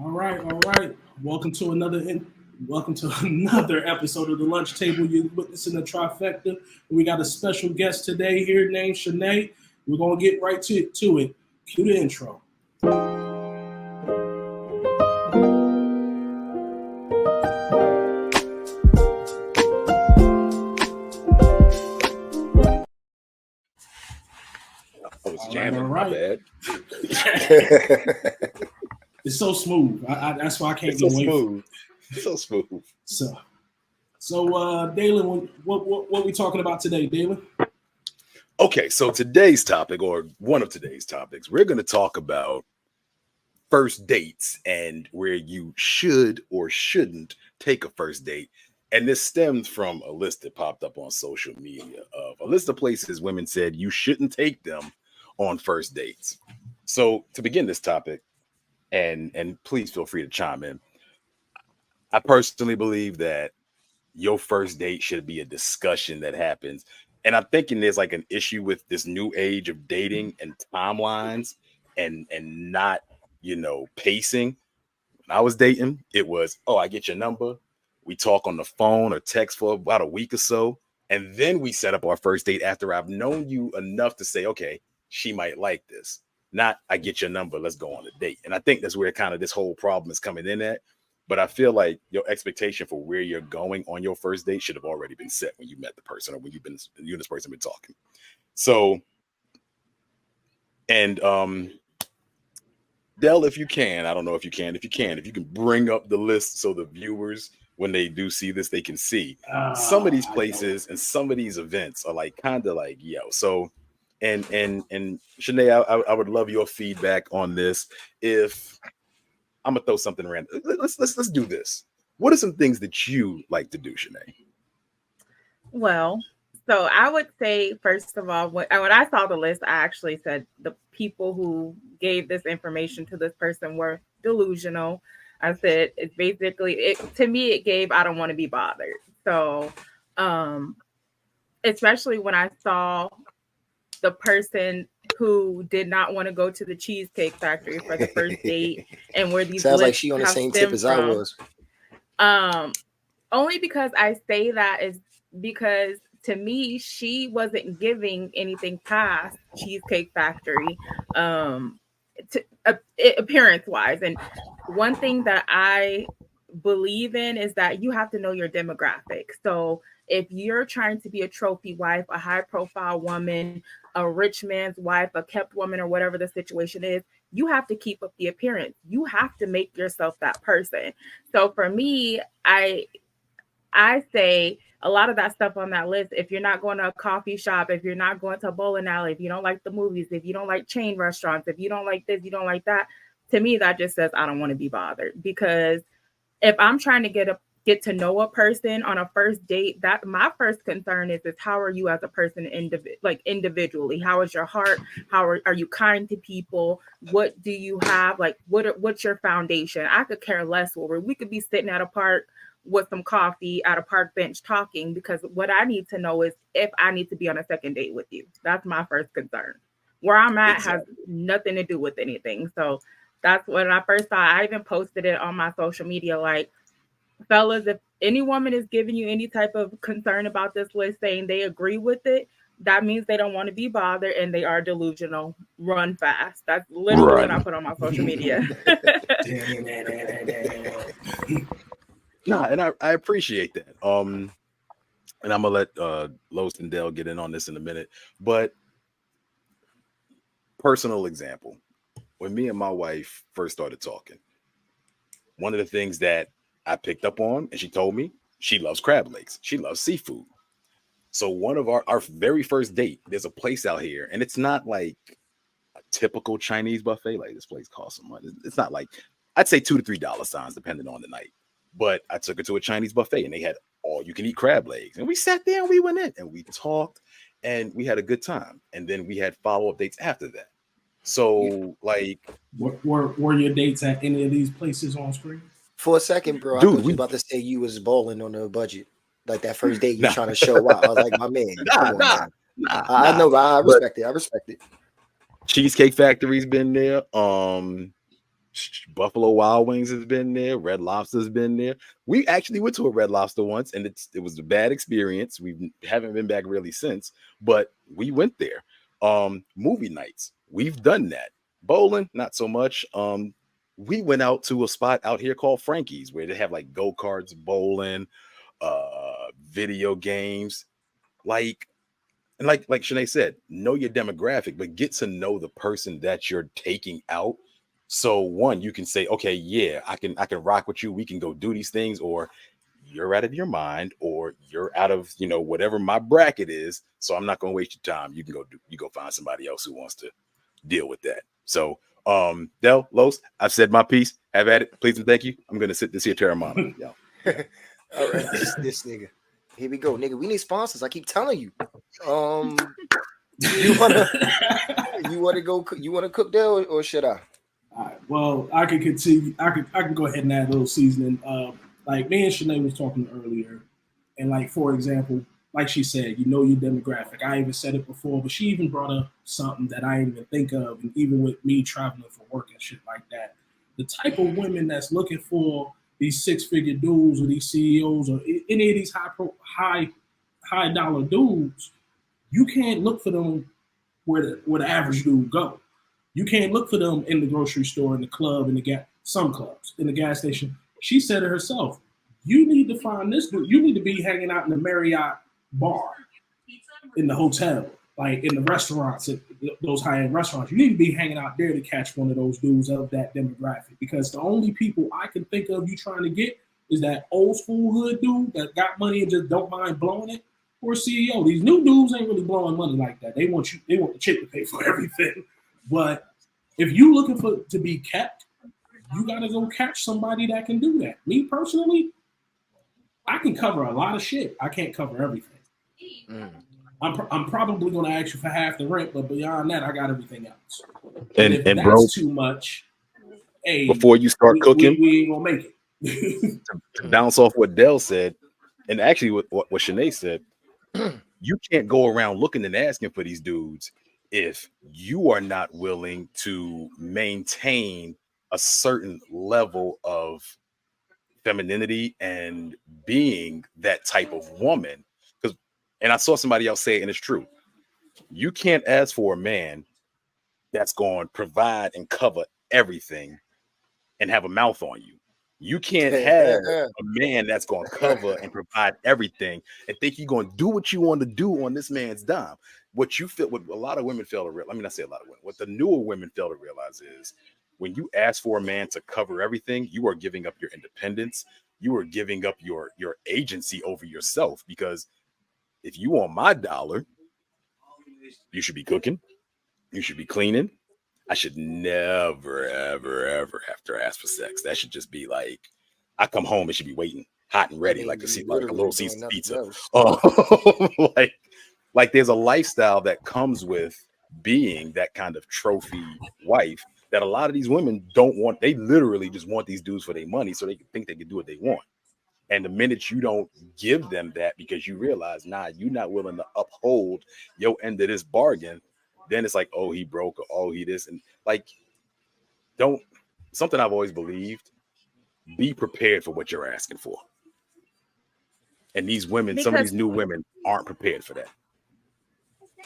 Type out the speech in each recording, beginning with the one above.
All right, all right. Welcome to another episode of the Lunch Table. You're witnessing the trifecta. We got a special guest today here named Shanae. We're gonna get right to it. Cue the intro. I was jamming. My bad. It's so smooth. That's why I can't It's get away. Smooth. It's so smooth. So, Dalen, what we talking about today, Dalen? Okay, so today's topic, or one of today's topics, we're going to talk about first dates and where you should or shouldn't take a first date. And this stems from a list that popped up on social media of a list of places women said you shouldn't take them on first dates. So to begin this topic, and please feel free to chime in. I personally believe that your first date should be a discussion that happens. And I'm thinking there's like an issue with this new age of dating and timelines and not, pacing. When I was dating, it was, oh, I get your number. We talk on the phone or text for about a week or so. And then we set up our first date after I've known you enough to say, okay, she might like this. Not I get your number, let's go on a date. And I think that's where kind of this whole problem is coming in at. But I feel like your expectation for where you're going on your first date should have already been set when you met the person or when you and this person been talking. So, and Del, if you can, I don't know if you can, if you can bring up the list so the viewers, when they do see this, they can see some of these places and some of these events are like kind of like, so. And Shanae, I would love your feedback on this. If I'm gonna throw something random, let's do this. What are some things that you like to do, Shanae? Well, so I would say, first of all, when I saw the list, I actually said the people who gave this information to this person were delusional. I said it's basically to me it gave I don't want to be bothered. So especially when I saw the person who did not want to go to the Cheesecake Factory for the first date, and where these sounds like she on the same tip as I was. Only because I say that is because to me she wasn't giving anything past Cheesecake Factory, appearance wise. And one thing that I believe in is that you have to know your demographic. So if you're trying to be a trophy wife, a high profile woman, a rich man's wife, a kept woman, or whatever the situation is, you have to keep up the appearance. You have to make yourself that person. So for me, I say a lot of that stuff on that list, if you're not going to a coffee shop, if you're not going to a bowling alley, if you don't like the movies, if you don't like chain restaurants, if you don't like this, you don't like that, to me, that just says I don't want to be bothered. Because if I'm trying to get to know a person on a first date, that my first concern is how are you as a person individually? How is your heart? How are you kind to people? What do you have? Like what's your foundation? I could care less where we could be sitting at a park with some coffee at a park bench talking, because what I need to know is if I need to be on a second date with you. That's my first concern. Where I'm at has nothing to do with anything. So that's when I first saw it. I even posted it on my social media, like, fellas, if any woman is giving you any type of concern about this list, saying they agree with it, that means they don't want to be bothered and they are delusional. Run fast. That's literally what I put on my social media. And I appreciate that. And I'm gonna let Los and Dell get in on this in a minute. But personal example, when me and my wife first started talking, one of the things that I picked up on, and she told me she loves crab legs. She loves seafood. So one of our very first date, there's a place out here, and it's not like a typical Chinese buffet. Like this place costs some money. It's not like, I'd say $2 to $3 signs depending on the night. But I took her to a Chinese buffet and they had all you can eat crab legs. And we sat there and we went in and we talked and we had a good time. And then we had follow-up dates after that. So like, were your dates at any of these places on screen? For a second, bro, Dude, I thought you were about to say you was balling on a budget. Like that first date you trying to show out. I was like, my man, come on, I know, I respect it. Cheesecake Factory's been there. Buffalo Wild Wings has been there. Red Lobster's been there. We actually went to a Red Lobster once, and it was a bad experience. We haven't been back really since, but we went there. Movie nights, we've done that. Bowling, not so much. We went out to a spot out here called Frankie's, where they have like go-karts, bowling, video games, like Shanae said, know your demographic, but get to know the person that you're taking out. So one, you can say, okay, yeah, I can rock with you. We can go do these things, or you're out of your mind, or you're out of, whatever my bracket is. So I'm not going to waste your time. You go find somebody else who wants to deal with that. So, Del, Los, I've said my piece. Have at it. Please and thank you. I'm going to sit this here Terramana. Yo. All right, this nigga. Here we go, nigga. We need sponsors. I keep telling you. You wanna cook there, or should I? All right. Well, I can continue. I can go ahead and add a little seasoning. Like me and Shanae was talking earlier, and like for example, like she said, your demographic. I even said it before, but she even brought up something that I didn't even think of, and even with me traveling for work and shit like that, the type of women that's looking for these 6-figure dudes or these CEOs or any of these high dollar dudes, you can't look for them where the average dude go. You can't look for them in the grocery store, in the club, in some clubs, in the gas station. She said it herself. You need to find this dude. You need to be hanging out in the Marriott bar, in the hotel, like in the restaurants, those high-end restaurants. You need to be hanging out there to catch one of those dudes of that demographic, because the only people I can think of you trying to get is that old school hood dude that got money and just don't mind blowing it, or CEO. These new dudes ain't really blowing money like that. They want the chick to pay for everything. But if you looking to be kept, you gotta go catch somebody that can do that. Me personally, I can cover a lot of shit. I can't cover everything. I'm probably going to ask you for half the rent, but beyond that, I got everything else. And if that's bro, too much, hey, before you start cooking, we ain't gonna make it. to bounce off what Dell said, and actually what Shanae said, you can't go around looking and asking for these dudes if you are not willing to maintain a certain level of femininity and being that type of woman. And I saw somebody else say it, and it's true. You can't ask for a man that's going to provide and cover everything and have a mouth on you. You can't have a man that's going to cover and provide everything and think you're going to do what you want to do on this man's dime. What a lot of women fail to realize, I mean, I say a lot of women, what the newer women fail to realize is when you ask for a man to cover everything, you are giving up your independence. You are giving up your agency over yourself, because if you want my dollar, you should be cooking. You should be cleaning. I should never, ever, ever have to ask for sex. That should just be like, I come home, it should be waiting, hot and ready, like a little Caesar pizza. Like there's a lifestyle that comes with being that kind of trophy wife that a lot of these women don't want. They literally just want these dudes for their money so they can think they can do what they want. And the minute you don't give them that because you realize, you're not willing to uphold your end of this bargain, then it's like, oh, he broke, or oh, he this. And like, something I've always believed, be prepared for what you're asking for. And these women, some of these new women aren't prepared for that.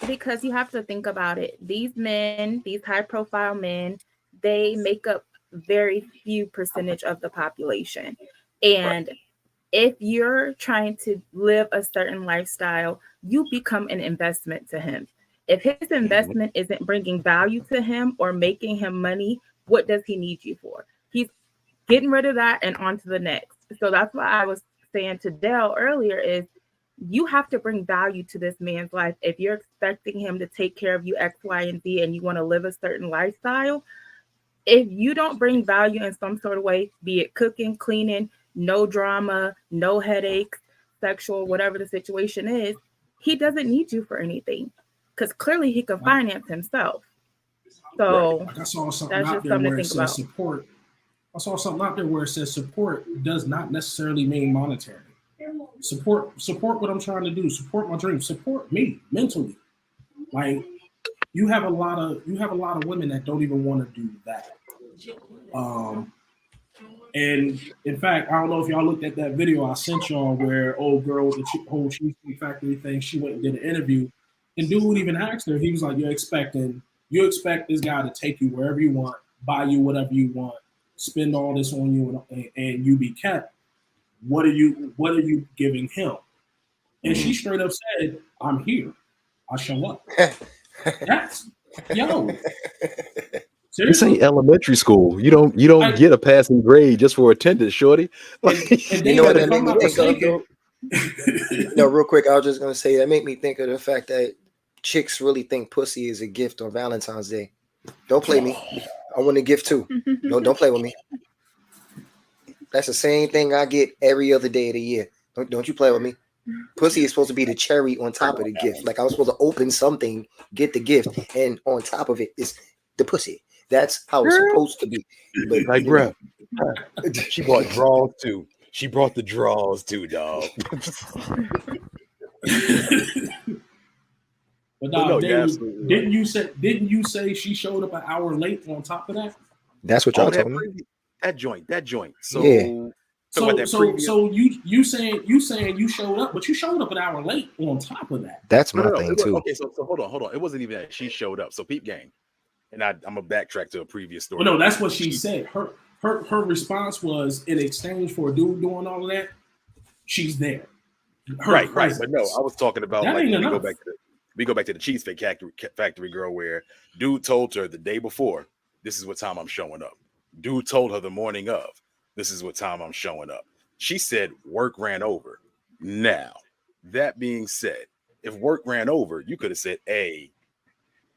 Because you have to think about it. These men, these high profile men, they make up very few percentage of the population. And if you're trying to live a certain lifestyle, you become an investment to him. If his investment isn't bringing value to him or making him money, what does he need you for? He's getting rid of that and on to the next. So that's why I was saying to Dell earlier is you have to bring value to this man's life. If you're expecting him to take care of you X, Y, and Z, and you want to live a certain lifestyle, if you don't bring value in some sort of way, be it cooking, cleaning, no drama, no headaches, sexual, whatever the situation is, he doesn't need you for anything because clearly he can finance himself. So I saw something out there where it says support. I saw something out there where it says support does not necessarily mean monetary. Support what I'm trying to do. Support my dreams. Support me mentally. Like you have a lot of women that don't even want to do that. And in fact, I don't know if y'all looked at that video I sent y'all where old girl with the whole Cheesecake Factory thing, she went and did an interview, and dude even asked her, he was like, you expect this guy to take you wherever you want, buy you whatever you want, spend all this on you, and you be kept. What are you giving him? And she straight up said, I'm here. I show up. That's yo. This ain't elementary school. You don't get a passing grade just for attendance, shorty. And You know what that if I'm made not me think of, mistaken, though? No, real quick, I was just gonna say that made me think of the fact that chicks really think pussy is a gift on Valentine's Day. Don't play me. I want a gift too. No, don't play with me. That's the same thing I get every other day of the year. Don't you play with me. Pussy is supposed to be the cherry on top of the gift. Like I was supposed to open something, get the gift, and on top of it is the pussy. That's how it's supposed to be. But Like, bro, she bought draws too. She brought the draws too, dog. But no, dog, you're David, absolutely didn't you say she showed up an hour late on top of that? that's what y'all told me. That joint. So, Yeah. So you saying you showed up, but you showed up an hour late on top of that. That's my thing it was, too. okay, so hold on. It wasn't even that she showed up. So peep game, and I'm gonna backtrack to a previous story. Well, no, that's what she said. Her response was in exchange for a dude doing all of that, she's there. Right. But no, I was talking about that like ain't when enough. we go back to the Cheesecake Factory girl where dude told her the day before, this is what time I'm showing up. Dude told her the morning of, this is what time I'm showing up. She said work ran over. Now, that being said, if work ran over, you could have said, hey,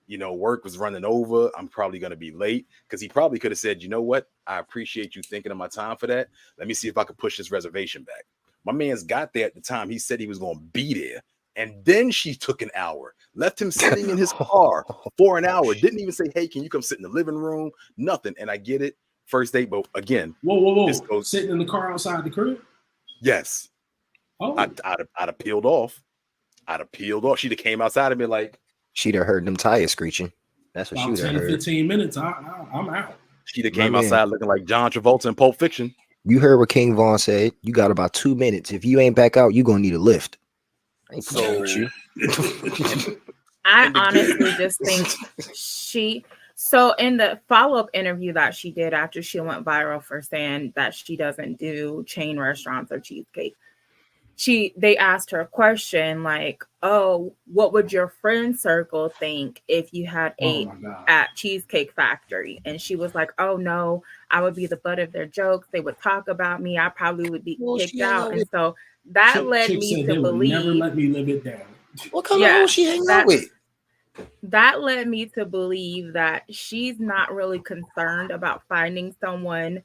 work was running over. I'm probably going to be late. Because he probably could have said, you know what? I appreciate you thinking of my time for that. Let me see if I could push this reservation back. My man's got there at the time. He said he was going to be there. And then she took an hour, left him sitting in his car for an hour. Didn't even say, hey, can you come sit in the living room? Nothing. And I get it. First date, but again, whoa. Sitting in the car outside the crib? Yes. Oh. I'd have peeled off. She'd have came outside and been like, she'd have heard them tires screeching. That's what about she would 10 have to heard. 15 minutes. I'm out. She'd have came outside looking like John Travolta in Pulp Fiction. You heard what King Von said. You got about 2 minutes. If you ain't back out, you're gonna need a lift. So I honestly just think so in the follow-up interview that she did after she went viral for saying that she doesn't do chain restaurants or cheesecake, they asked her a question like, oh, what would your friend circle think if you had ate at Cheesecake Factory? And she was like, oh no, I would be the butt of their jokes. They would talk about me. I probably would be kicked out. And so that led me to believe, never let me live it down. What kind of hoe she hanging out with? That led me to believe that she's not really concerned about finding someone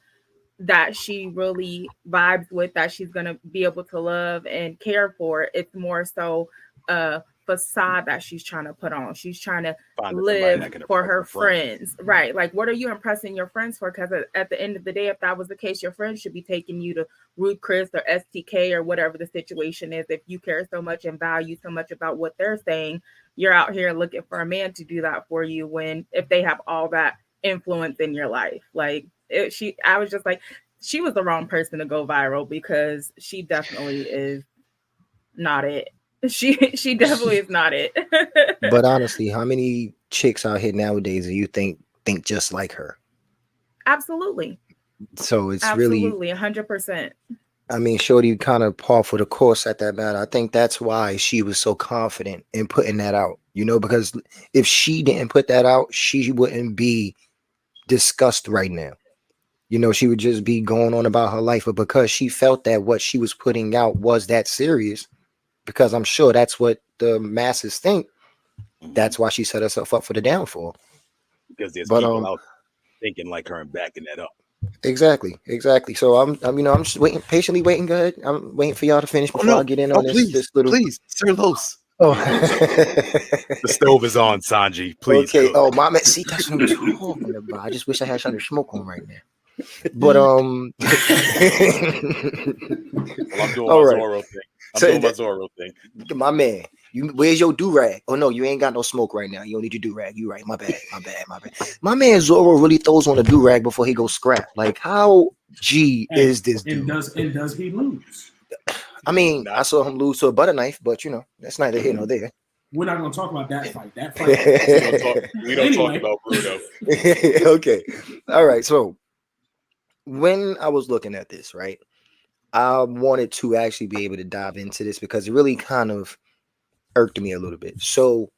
that she really vibes with, that she's going to be able to love and care for. It's more so a facade that she's trying to put on. She's trying to live for her friends. Right. Like, what are you impressing your friends for? Because at the end of the day, if that was the case, your friends should be taking you to Ruth Chris or STK or whatever the situation is. If you care so much and value so much about what they're saying, you're out here looking for a man to do that for you if they have all that influence in your life. Like, I was just like, she was the wrong person to go viral because she definitely is not it. She definitely is not it. But honestly, how many chicks out here nowadays do you think just like her? Absolutely. So it's absolutely 100%. I mean, shorty kind of par for the course at that matter. I think that's why she was so confident in putting that out, because if she didn't put that out, she wouldn't be discussed right now. She would just be going on about her life. But because she felt that what she was putting out was that serious, because I'm sure that's what the masses think, that's why she set herself up for the downfall. Because there's people out thinking like her and backing that up. Exactly. So I'm just patiently waiting. Good. I'm waiting for y'all to finish before I get in on this little. Please, Sir Los. Oh, the stove is on, Sanji. Please. Okay. Cook. Oh, my man. See, that's what I'm talking about. I just wish I had something to smoke on right now. But Well, I'm doing all my right. Zorro thing. I'm So doing my Zorro thing. my man, where's your do rag? Oh no, you ain't got no smoke right now. You don't need your do rag. You right? My bad. My man Zorro really throws on a do rag before he goes scrap. Like how G Hey, is this dude? and does he lose? I mean, Nah. I saw him lose to a butter knife, but that's neither here nor there. We're not going to talk about that fight. That fight. We don't talk Anyway. about Bruno. Okay. All right. So when I was looking at this, right, I wanted to actually be able to dive into this because it really kind of irked me a little bit. So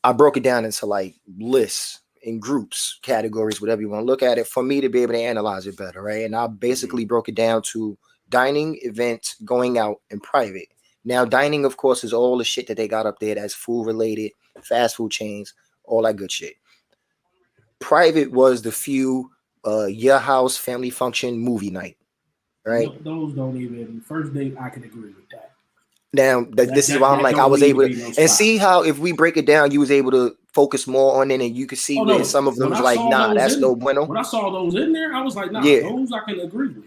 I broke it down into like lists and groups, categories, whatever you want to look at it, for me to be able to analyze it better, right? And I basically broke it down to dining, events, going out, and private. Now, dining, of course, is all the shit that they got up there that's food related, fast food chains, all that good shit. Private was the few your house, family function, movie night, right? Those don't even first date. I can agree with that. Now, this is why I'm like, I was able to, and see how if we break it down, you was able to focus more on it, and you could see where some of them was like, nah, that's no bueno. When I saw those in there, I was like, nah, Yeah. those I can agree with.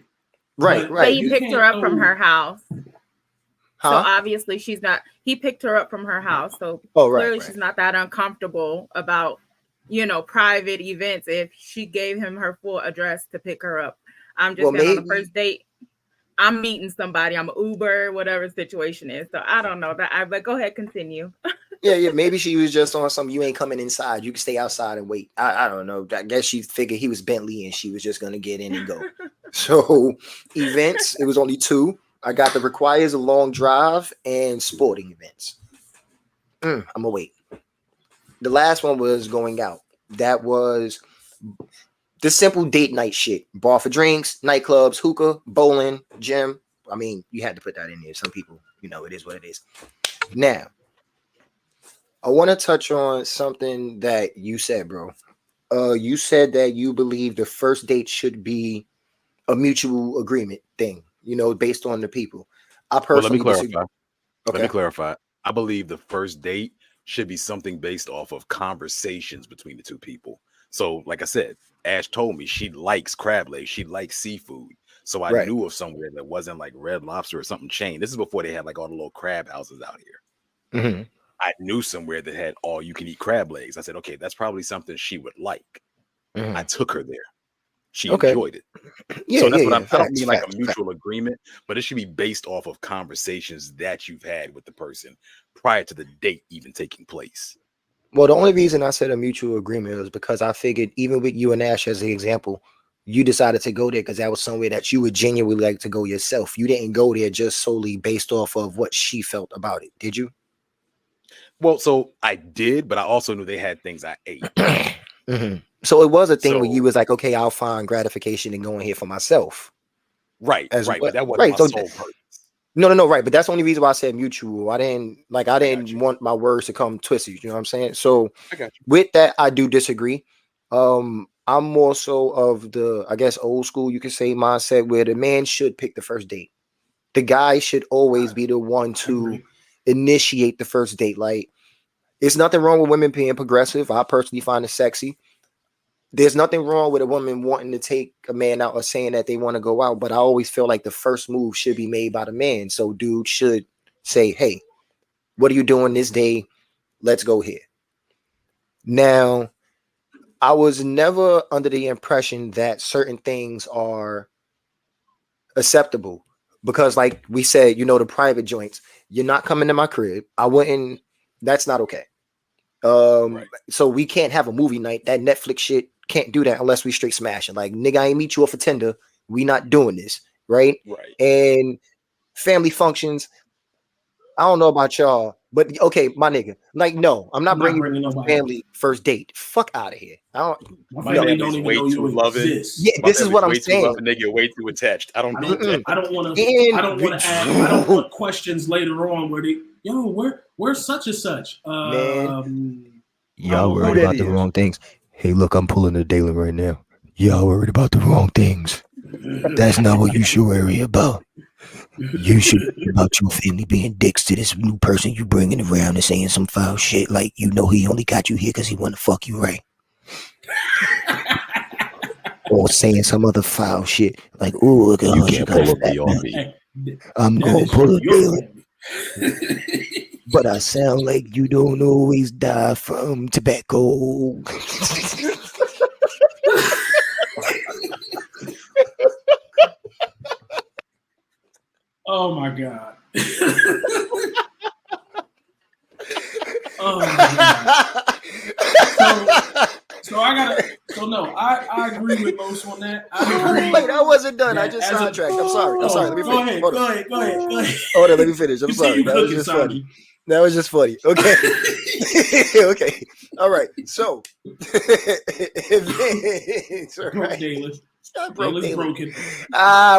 Right, But right. he picked her up from her house. So Huh? obviously she's not, he picked her up from her house. So Oh, right, clearly right. she's not that uncomfortable about, private events if she gave him her full address to pick her up. I'm just saying on the first date, I'm meeting somebody, I'm Uber, whatever the situation is. So I don't know that. But go ahead, continue. Yeah. Maybe she was just on some, you ain't coming inside. You can stay outside and wait. I don't know. I guess she figured he was Bentley and she was just going to get in and go. So events, it was only 2. I got the requires a long drive and sporting events. I'm going to wait. The last one was going out. That was the simple date night shit. Bar for drinks, nightclubs, hookah, bowling, gym. I mean, you had to put that in there. Some people, it is what it is. Now, I want to touch on something that you said, bro. You said that you believe the first date should be a mutual agreement thing, based on the people. I personally let me clarify. disagree. Okay. Let me clarify. I believe the first date should be something based off of conversations between the two people. So, like I said, Ash told me she likes crab legs, she likes seafood. So I knew of somewhere that wasn't like Red Lobster or something chain. This is before they had like all the little crab houses out here. Mm-hmm. I knew somewhere that had all you can eat crab legs. I said, okay, that's probably something she would like. Mm-hmm. I took her there. She enjoyed it. Yeah, so that's what I don't mean facts, like a mutual agreement, but it should be based off of conversations that you've had with the person prior to the date even taking place. Well, the only reason I said a mutual agreement was because I figured even with you and Ash as an example, you decided to go there because that was somewhere that you would genuinely like to go yourself. You didn't go there just solely based off of what she felt about it. Did you? Well, so I did, but I also knew they had things I ate. Mm-hmm. So it was a thing where you was like, okay, I'll find gratification in going here for myself. Right. But that wasn't my so sole purpose. No, right. But that's the only reason why I said mutual. I didn't want my words to come twisted. You know what I'm saying? So with that, I do disagree. I'm more so of the, I guess, old school, you could say, mindset where the man should pick the first date. The guy should always be the one to initiate the first date. Like, it's nothing wrong with women being progressive. I personally find it sexy. There's nothing wrong with a woman wanting to take a man out or saying that they want to go out, but I always feel like the first move should be made by the man. So dude should say, hey, what are you doing this day? Let's go here. Now, I was never under the impression that certain things are acceptable because like we said, the private joints, you're not coming to my crib. That's not okay. So we can't have a movie night. That Netflix shit can't do that unless we straight smashing. Like, nigga, I ain't meet you off a Tinder. We not doing this, right? And family functions. I don't know about y'all, but okay, my nigga. Like, no, I'm not bringing family first date. Fuck out of here. My family don't even know you exist. Yeah, this is what I'm saying. Nigga, way too attached. I don't need that. I don't want to. I don't want questions later on where they, where's such and such? Y'all worried about the wrong things. Hey, look, I'm pulling a Dalen right now. Y'all worried about the wrong things. That's not what you should worry about. You should worry about your family being dicks to this new person you bringing around and saying some foul shit like he only got you here because he want to fuck you right. or saying some other foul shit like, "Ooh, look at You her, she can't got pull a up fat the back. on me. Hey, I'm that gonna is pull a your deal, family. but I sound like you don't always die from tobacco." Oh my god. Oh my god. So I gotta. So no, I agree with Los on that. I agree. Wait, I wasn't done. I that just as a- sidetracked. I'm sorry. Let me Go finish. ahead. Hold Go on. ahead. Go ahead. Go ahead. Go ahead. Hold on. Let me finish. I'm sorry. Continue That was cooking, just funny. Sanji. That was just funny. Okay. Okay. All right. So, events, all Broke right. Daily. Stop broke Daily's daily. broken.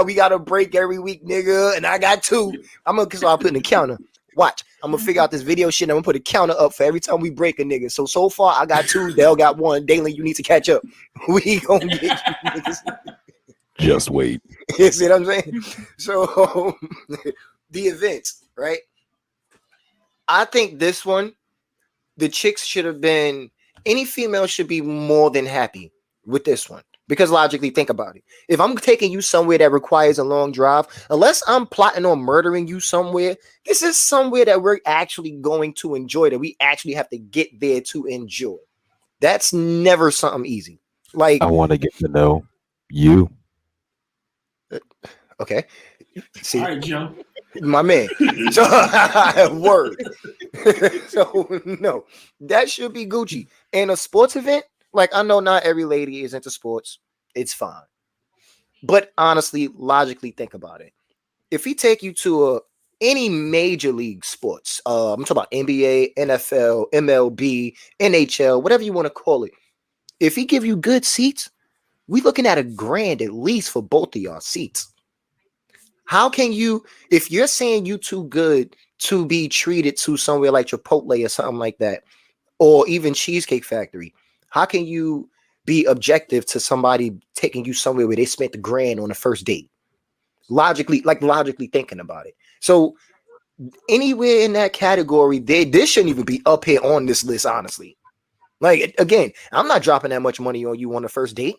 We got a break every week, nigga, and I got 2. I'm gonna start putting a counter. Watch, I'm gonna figure out this video shit. And I'm gonna put a counter up for every time we break a nigga. So far, I got 2. Dale got 1. Daily, you need to catch up. We gonna get you niggas. Just wait. You see what I'm saying? So, the events, right? I think this one, the chicks should have been, any female should be more than happy with this one. Because logically, think about it. If I'm taking you somewhere that requires a long drive, unless I'm plotting on murdering you somewhere, this is somewhere that we're actually going to enjoy, that we actually have to get there to enjoy. That's never something easy. Like, I want to get to know you. okay. See, All right, Joe. my man. So, word. So, no, that should be Gucci. And a sports event, like, I know not every lady is into sports. It's fine. But honestly, logically, think about it. If he take you to any major league sports, I'm talking about NBA, NFL, MLB, NHL, whatever you want to call it. If he give you good seats, we looking at $1,000 at least for both of y'all seats. How can you, if you're saying you too good to be treated to somewhere like Chipotle or something like that, or even Cheesecake Factory, how can you be objective to somebody taking you somewhere where they spent $1,000 on the first date? Logically thinking about it. So anywhere in that category, this shouldn't even be up here on this list, honestly. Like, again, I'm not dropping that much money on you on the first date,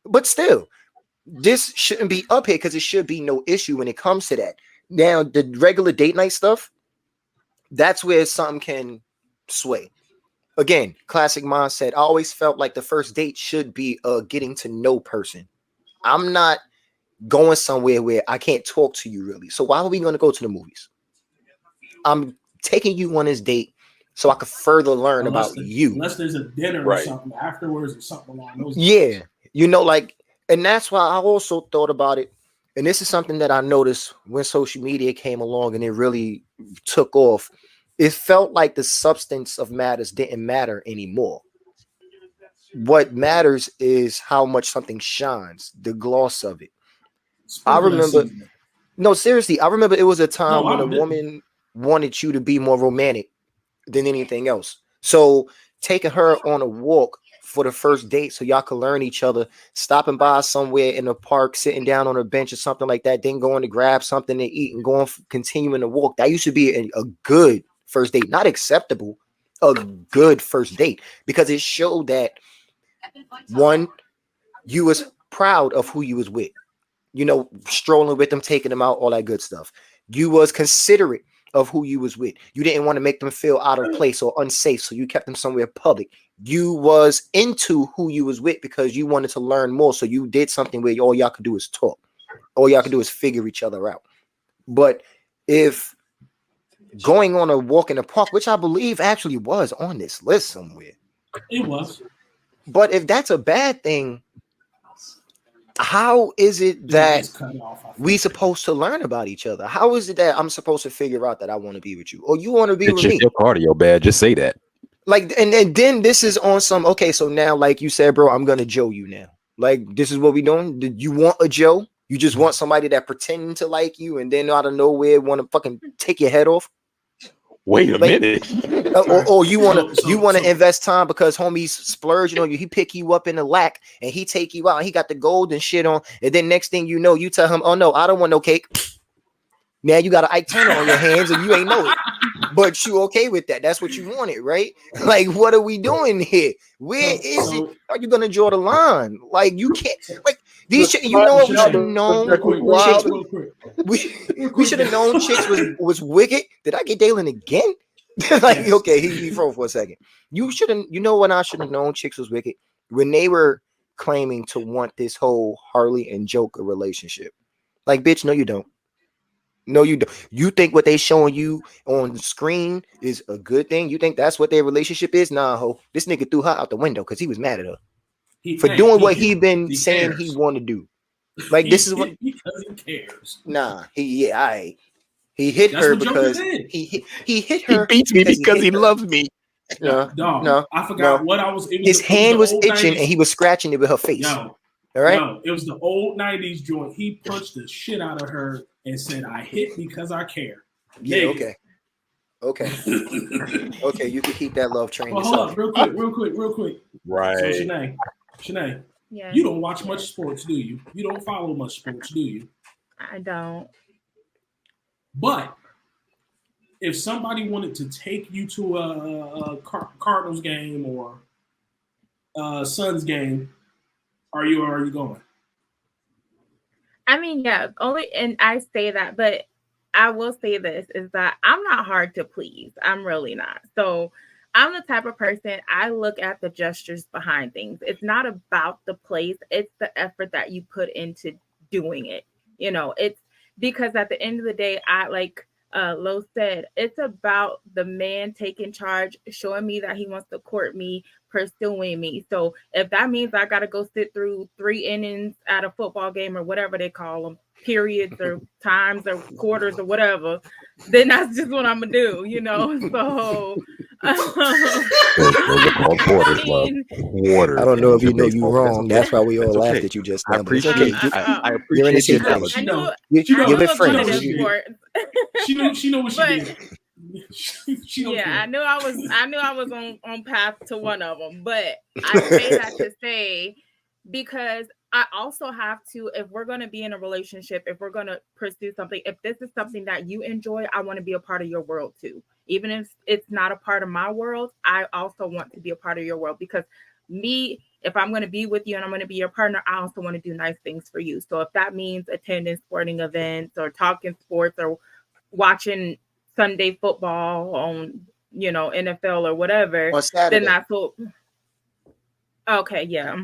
but still, this shouldn't be up here because it should be no issue when it comes to that. Now, the regular date night stuff, that's where something can sway. Again, classic mindset. I always felt like the first date should be a getting to know person. I'm not going somewhere where I can't talk to you really. So why are we going to go to the movies? I'm taking you on this date so I could further learn about you. Unless there's a dinner or something afterwards or something along those lines. Yeah. You know, like, and that's why I also thought about it. And this is something that I noticed when social media came along and it really took off. It felt like the substance of matters didn't matter anymore. What matters is how much something shines, the gloss of it. I remember, no, seriously, I remember it was a time when a woman wanted you to be more romantic than anything else. So taking her on a walk for the first date so y'all could learn each other, stopping by somewhere in the park, sitting down on a bench or something like that, then going to grab something to eat and going, continuing to walk. That used to be a good first date, not acceptable, a good first date, because it showed that, one, you was proud of who you was with, you know, strolling with them, taking them out, all that good stuff. You was considerate of who you was with. You didn't want to make them feel out of place or unsafe, so you kept them somewhere public. You was into who you was with because you wanted to learn more, so you did something where all y'all could do is talk. All y'all could do is figure each other out. But if going on a walk in the park, which I believe actually was on this list somewhere. It was. But if that's a bad thing, how is it that we supposed to learn about each other? How is it that I'm supposed to figure out that I want to be with you or you want to be with me? Your cardio bad. Just say that. Like, and then this is on some, okay, so now, like you said, bro, I'm going to Joe you now. Like, this is what we doing. Did you want a Joe? You just want somebody that pretending to like you and then out of nowhere want to fucking take your head off? Wait a minute. Or you want to invest time because homie's splurging on you. He pick you up in the lack and he take you out and he got the gold and shit on. And then next thing you know, you tell him, oh no, I don't want no cake. Now you got an Ike Turner on your hands and you ain't know it. but you okay with that? That's what you wanted, right? Like, what are we doing here? Where is it? Are you gonna draw the line? Like, you can't. Like these, you know what? We should have known. Chicks, real quick. we should have known chicks was wicked. Did I get Dalen again? Like, Yes. okay, he froze for a second. You shouldn't. You know when I should have known chicks was wicked when they were claiming to want this whole Harley and Joker relationship. Like, bitch, no, you don't. No, you don't. You think what they showing you on the screen is a good thing? You think that's what their relationship is? Nah, ho. This nigga threw her out the window because he was mad at her for doing what he been saying cares. he want to do. Like, this is what. Because he cares. Nah, he hit That's her what Joker because did. he hit He her. beats me because he hit her. loves me. No, Dog, no, I forgot no. what I was. His hand was old itching 90s. and he was scratching it with her face. Yo, All right. yo, it was the old 90s joint. He punched the shit out of her and said, I hit because I care. Yeah. Nigga. Okay. Okay. You can keep that love train. Well, hold up, real quick. Right. So, Shanae, Yeah, you don't watch much sports, do you? You don't follow much sports, do you? I don't. But if somebody wanted to take you to a Cardinals game or a Suns game, are you going? I mean, yeah, only, and I say that, but I will say this is that I'm not hard to please. I'm really not. So I'm the type of person, I look at the gestures behind things. It's not about the place, it's the effort that you put into doing it. You know, it's because at the end of the day, I like Lo said, it's about the man taking charge, showing me that he wants to court me, pursuing me. So if that means I got to go sit through 3 innings at a football game or whatever they call them, periods or times or quarters or whatever, then that's just what I'm gonna do, you know. So Water. I don't know if you know you Baseball, wrong. That's why we all That's laughed okay. at you just I now. But it's appreciate okay. you. I You're in a appreciate safe the place. She I know. knew, She know. I Give knew it it was one of friends. them sports. She knew what she But did. She don't yeah, care. I knew I was on path to one of them. But I say that to say, because I also have to, if we're going to be in a relationship, if we're going to pursue something, if this is something that you enjoy, I want to be a part of your world too. Even if it's not a part of my world, I also want to be a part of your world, because if I'm going to be with you and I'm going to be your partner, I also want to do nice things for you. So if that means attending sporting events or talking sports or watching Sunday football on, you know, NFL or whatever, On Saturday. then that's what. Okay, yeah.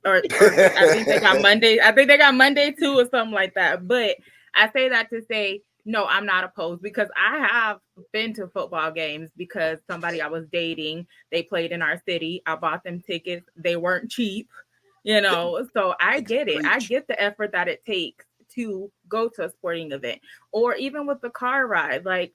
Or I think they got Monday. I think they got Monday too, or something like that. But I say that to say, no, I'm not opposed, because I have been to football games because somebody I was dating, they played in our city. I bought them tickets. They weren't cheap, you know. So I get it. I get the effort that it takes to go to a sporting event, or even with the car ride. Like,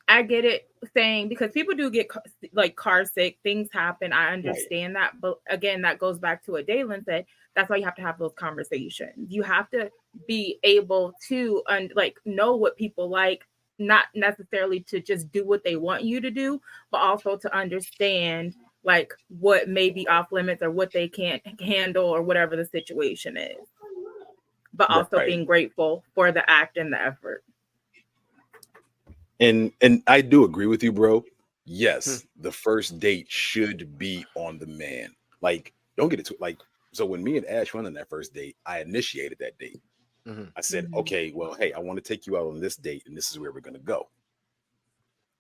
I get it, saying, because people do get like car sick, things happen. I understand that. But again, that goes back to what Dalen said. That's why you have to have those conversations. You have to be able to know what people like, not necessarily to just do what they want you to do, but also to understand like what may be off limits or what they can't handle or whatever the situation is. But also being grateful for the act and the effort. And I do agree with you, bro. Yes, the first date should be on the man. Like, don't get it too, like, so when me and Ash went on that first date, I initiated that date. I said, okay, well, hey, I want to take you out on this date, and this is where we're going to go.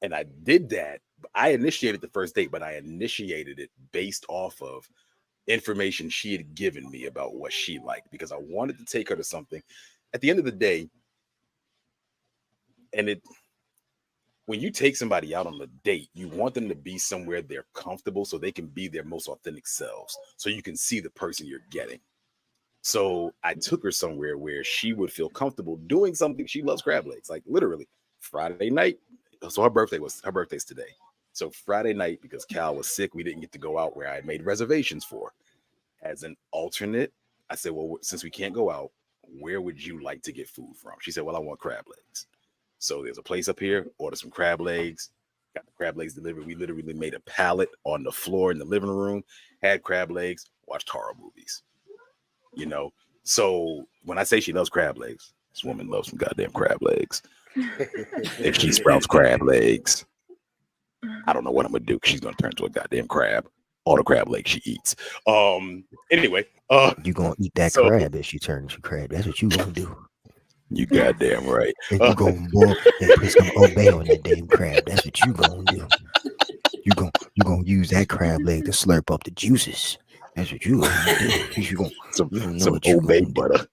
And I did that. I initiated the first date, but I initiated it based off of information she had given me about what she liked, because I wanted to take her to something. At the end of the day, when you take somebody out on a date, you want them to be somewhere they're comfortable so they can be their most authentic selves, so you can see the person you're getting. So I took her somewhere where she would feel comfortable doing something. She loves crab legs, like literally Friday night. So her birthday's today. So Friday night, because Cal was sick, we didn't get to go out where I had made reservations for. As an alternate, I said, well, since we can't go out, where would you like to get food from? She said, well, I want crab legs. So there's a place up here, order some crab legs, got the crab legs delivered. We literally made a pallet on the floor in the living room, had crab legs, watched horror movies, you know? So when I say she loves crab legs, this woman loves some goddamn crab legs. If she sprouts crab legs, I don't know what I'm gonna do. She's gonna turn into a goddamn crab. All the crab legs she eats. Anyway, You gonna eat that so- crab if she turns to crab. That's what you gonna do. you goddamn right. And you gonna boil and put some obey on that damn crab. That's what you gonna do. You gonna use that crab leg to slurp up the juices. That's what you gonna do. You gonna Some You don't know some what you Old Bay gonna do. butter.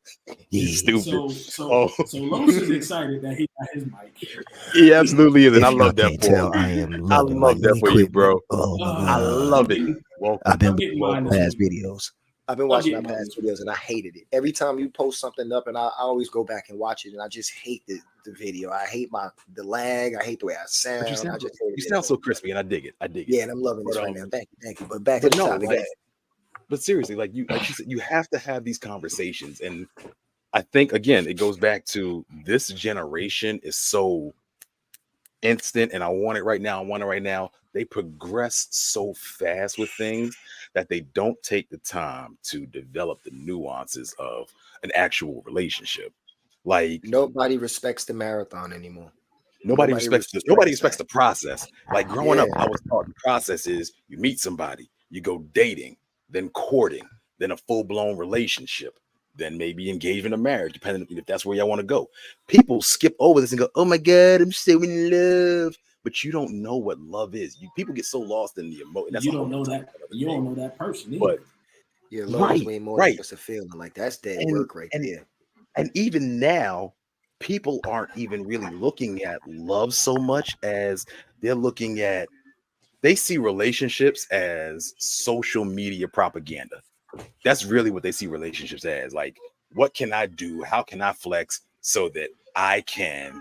You yeah. stupid. So Los is excited that he got his mic. He absolutely is, and I If y'all love that can't for tell, him. I am I loving love my that for you, equipment. bro. Oh my I god. love it. Welcome. I've been getting mine this Past week. videos. I've been watching my getting past videos and I hated it. Every time you post something up, and I always go back and watch it, and I just hate the video. I hate the lag. I hate the way I sound. But you I sound, just hate you it. sound so crispy, and I dig it. I dig it. Yeah, and I'm loving this But, right now. Thank you. But back to But the no, topic. like, but seriously, like you said, you have to have these conversations, and I think again, it goes back to this generation is so instant, and I want it right now. I want it right now. They progress so fast with things that they don't take the time to develop the nuances of an actual relationship. Like Nobody respects the marathon anymore. nobody respects the that. process. Like growing up, Yeah. I was taught the process is you meet somebody, you go dating, then courting, then a full-blown relationship, then maybe engagement or marriage, depending if that's where y'all want to go. People skip over this and go, "Oh my God, I'm so in love," but you don't know what love is. People get so lost in the emotion. You don't know that. You don't know that person. Either. But Yeah, love is Right, way more right. than just a feeling. Like that's dead And- work right and- there. And even now, people aren't even really looking at love so much as they're looking at, they see relationships as social media propaganda. That's really what they see relationships as. Like, what can I do? How can I flex so that I can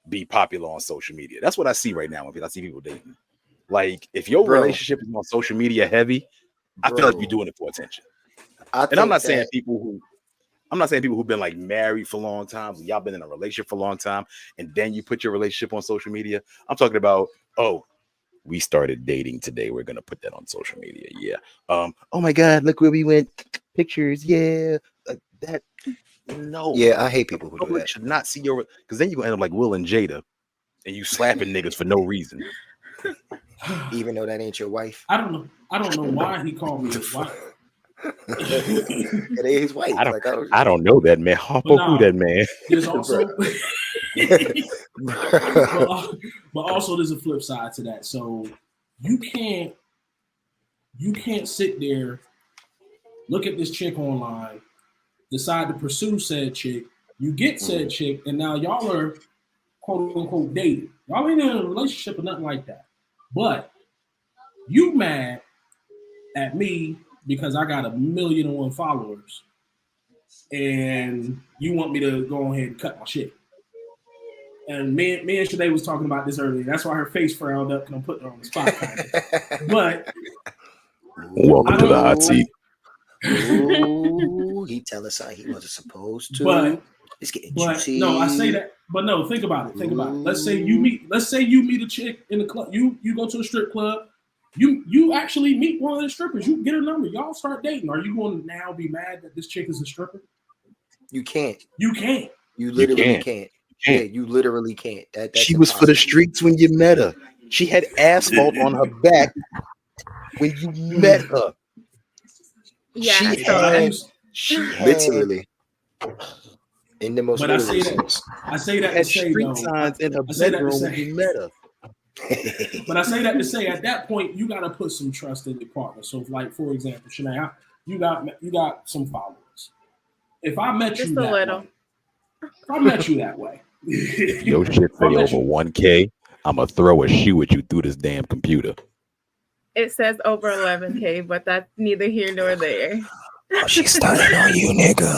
be popular on social media? That's what I see right now when I see people dating. Like, if your Bro. relationship is on social media heavy, I feel like Bro, you're doing it for attention. I And I'm think not saying that- people who've been like married for a long time, y'all been in a relationship for a long time, and then you put your relationship on social media. I'm talking about, oh, we started dating today. We're gonna put that on social media. Yeah. Oh my God, look where we went. Pictures, yeah. Like that. No. Yeah, I hate people who do Public that. should not see your, because then you're gonna end up like Will and Jada, and you slapping niggas for no reason. Even though that ain't your wife. I don't know why he called me his wife. It ain't his wife. I don't know that man. Hop But nah. who that man. There's also, Bro. but also there's a flip side to that. So you can't sit there, look at this chick online, decide to pursue said chick. You get said chick, and now y'all are quote unquote dating. Y'all ain't in a relationship or nothing like that. But you mad at me because I got 1,000,001 followers, and you want me to go ahead and cut my shit. And me and Shanae was talking about this earlier. That's why her face frowned up, and I'm putting her on the spot. But Welcome to the hot Ooh. seat. Ooh, he tell us how he wasn't supposed to. But It's getting But juicy. no, I say that. But no, think about it. Think about it. Let's say you meet a chick in the club. You go to a strip club. You actually meet one of the strippers. You get her number. Y'all start dating. Are you going to now be mad that this chick is a stripper? You can't. You can't. You literally can't. can't. You Yeah, can't. you literally can't. That's She was for the impossible. streets when you met her. She had asphalt on her back when you met her. Yeah. She So had- She had, Literally. In the most But I literal say that- sense. I say that had to say street though. signs in her I say that to bedroom when say- you met her. But I say that to say at that point you got to put some trust in your partner. So, like for example, Shanae, you got some followers. If I met Just you a that little. way, if I met you that way, Your shit if I say met over you- 1K. I'ma throw a shoe at you through this damn computer. it says over 11K, but that's neither here nor there. Oh, she's starting on you, nigga.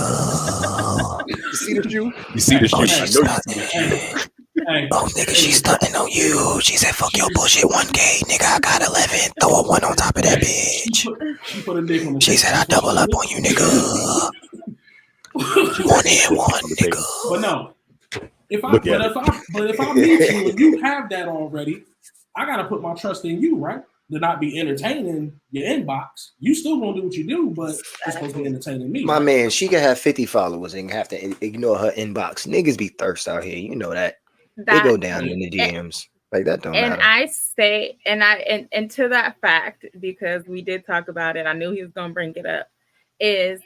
You see the shoe? You see the shoe? Oh, I she's know you not- see the shoe. Hey, Oh, nigga, she's stunting on you. She said, fuck your bullshit 1K. Nigga, I got 11. Throw a 1 on top of that bitch. she put a dick on the She said, I double up on you, nigga. 1 and 1, nigga. But no, if I Look at if I meet you and you have that already, I gotta put my trust in you, right? To not be entertaining your inbox. You still gonna do what you do, but you're supposed to be entertaining me. My right? man, she could have 50 followers and have to ignore her inbox. Niggas be thirst out here. You know that. They That go down in the DMs. Like that don't And matter. I say, and to that fact, because we did talk about it, I knew he was going to bring it up, is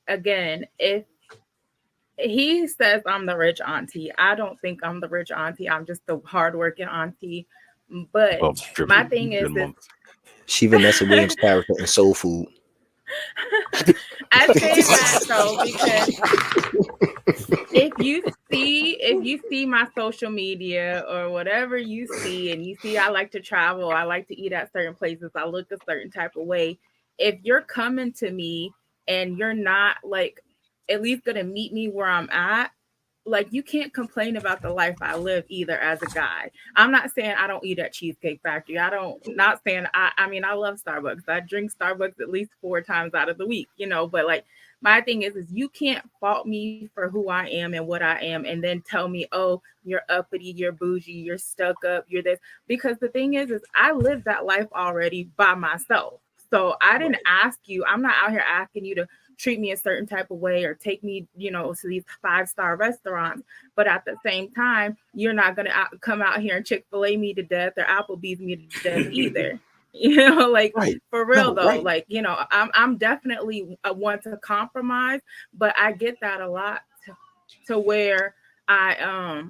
again, if he says I'm the rich auntie, I don't think I'm the rich auntie. I'm just the hardworking auntie. But Well, my thing is, She Vanessa Williams character in Soul Food. I say that though because if you see my social media or whatever you see, and you see I like to travel, I like to eat at certain places, I look a certain type of way. If you're coming to me and you're not like at least gonna meet me where I'm at, like you can't complain about the life I live either as a guy. I'm not saying I don't eat at Cheesecake Factory. Not saying I mean I love Starbucks. I drink Starbucks at least 4 times out of the week, but like my thing is you can't fault me for who I am and what I am and then tell me, oh, you're uppity, you're bougie, you're stuck up, you're this. Because the thing is I lived that life already by myself. So I didn't ask you, I'm not out here asking you to treat me a certain type of way or take me, to these 5-star restaurants. But at the same time, you're not going to come out here and Chick-fil-A me to death or Applebee's me to death either. Like right. For real though, right. like, I'm definitely one to compromise, but I get that a lot to where I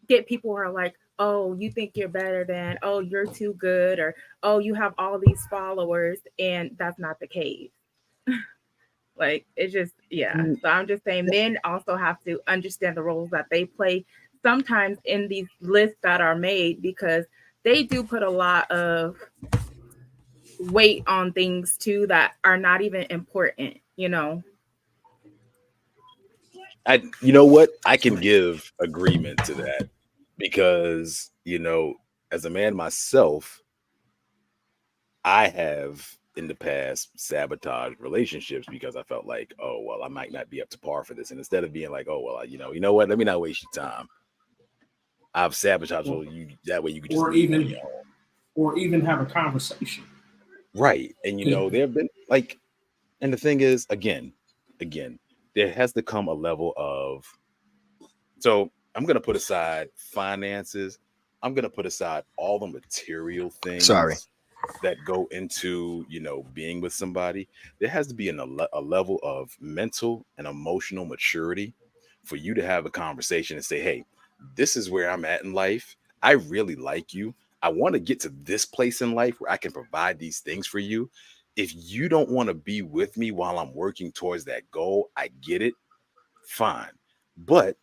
get people who are like, oh, you think you're better than, oh, you're too good, or oh, you have all these followers, and that's not the case. Like it's just, yeah. So I'm just saying men also have to understand the roles that they play sometimes in these lists that are made, because they do put a lot of weight on things too that are not even important, You know what? I can give agreement to that because, as a man myself, I have in the past sabotaged relationships because I felt like, oh, well, I might not be up to par for this. And instead of being like, oh, well, you know what? Let me not waste your time. I've sabotaged you that way you could just or even have a conversation. Right. And there have been like, and the thing is, again, there has to come a level of, so I'm going to put aside finances. I'm going to put aside all the material things that go into, being with somebody. There has to be a level of mental and emotional maturity for you to have a conversation and say, hey, this is where I'm at in life. I really like you. I want to get to this place in life where I can provide these things for you. If you don't want to be with me while I'm working towards that goal, I get it. Fine. But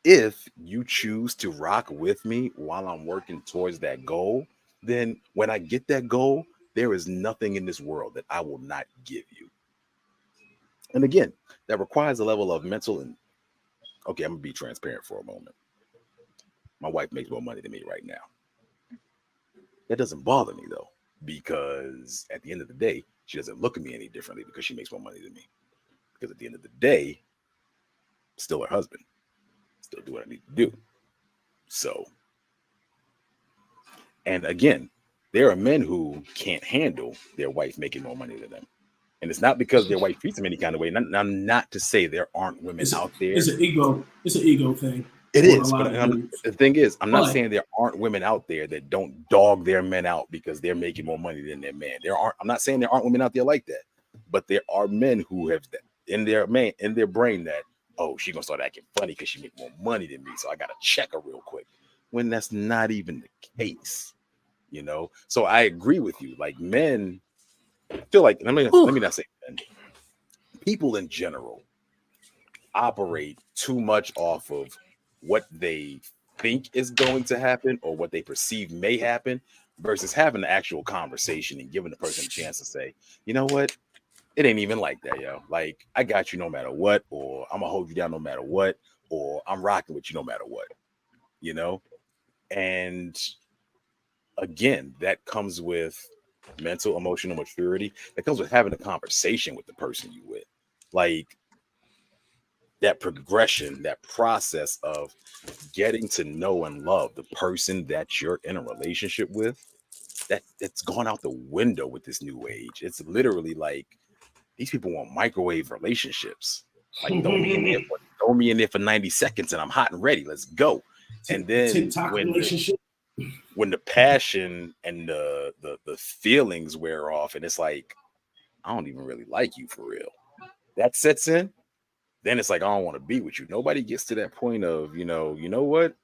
if you choose to rock with me while I'm working towards that goal, then when I get that goal, there is nothing in this world that I will not give you. And again, that requires a level of mental and, okay, I'm going to be transparent for a moment. My wife makes more money than me right now. That doesn't bother me though, because at the end of the day, she doesn't look at me any differently because she makes more money than me. Because at the end of the day, still her husband, still do what I need to do. So, and again, there are men who can't handle their wife making more money than them. And it's not because their wife treats them any kind of way. Not to say there aren't women out there. It's an ego thing. It is. But the thing is, I'm not saying there aren't women out there that don't dog their men out because they're making more money than their man. I'm not saying there aren't women out there like that, but there are men who have in their brain that, oh, she's gonna start acting funny because she makes more money than me, so I gotta check her real quick. When that's not even the case, So I agree with you. Like men feel like, let me not say men. People in general operate too much off of what they think is going to happen or what they perceive may happen versus having the actual conversation and giving the person a chance to say, you know what? It ain't even like that, yo. Like, I got you no matter what, or I'm gonna hold you down no matter what, or I'm rocking with you no matter what, And again, that comes with mental, emotional maturity. That comes with having a conversation with the person you with. Like, that progression, that process of getting to know and love the person that you're in a relationship with, that's gone out the window with this new age. It's literally like these people want microwave relationships. Like throw me in there for 90 seconds and I'm hot and ready. Let's go. And then TikTok relationship. when the passion and the feelings wear off, and it's like, I don't even really like you for real. That sets in, then it's like, I don't want to be with you. Nobody gets to that point of, you know what?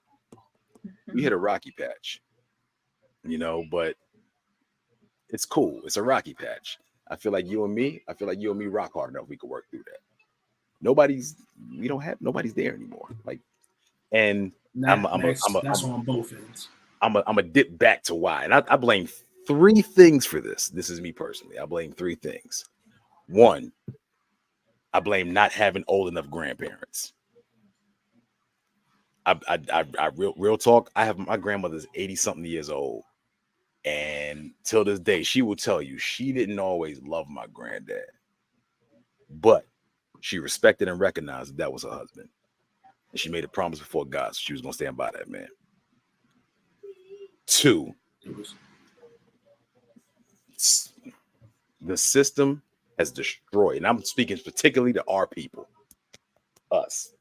We hit a rocky patch, but it's cool. It's a rocky patch. I feel like you and me rock hard enough. We could work through that. Nobody's there anymore. Like, and that's on both ends. I'm a dip back to why. And I blame 3 things for this. This is me personally. I blame 3 things. 1, I blame not having old enough grandparents. I real talk. I have my grandmother's 80 something years old, and till this day, she will tell you she didn't always love my granddad, but she respected and recognized that was her husband, and she made a promise before God, so she was gonna stand by that man. 2, the system has destroyed, and I'm speaking particularly to our people, us.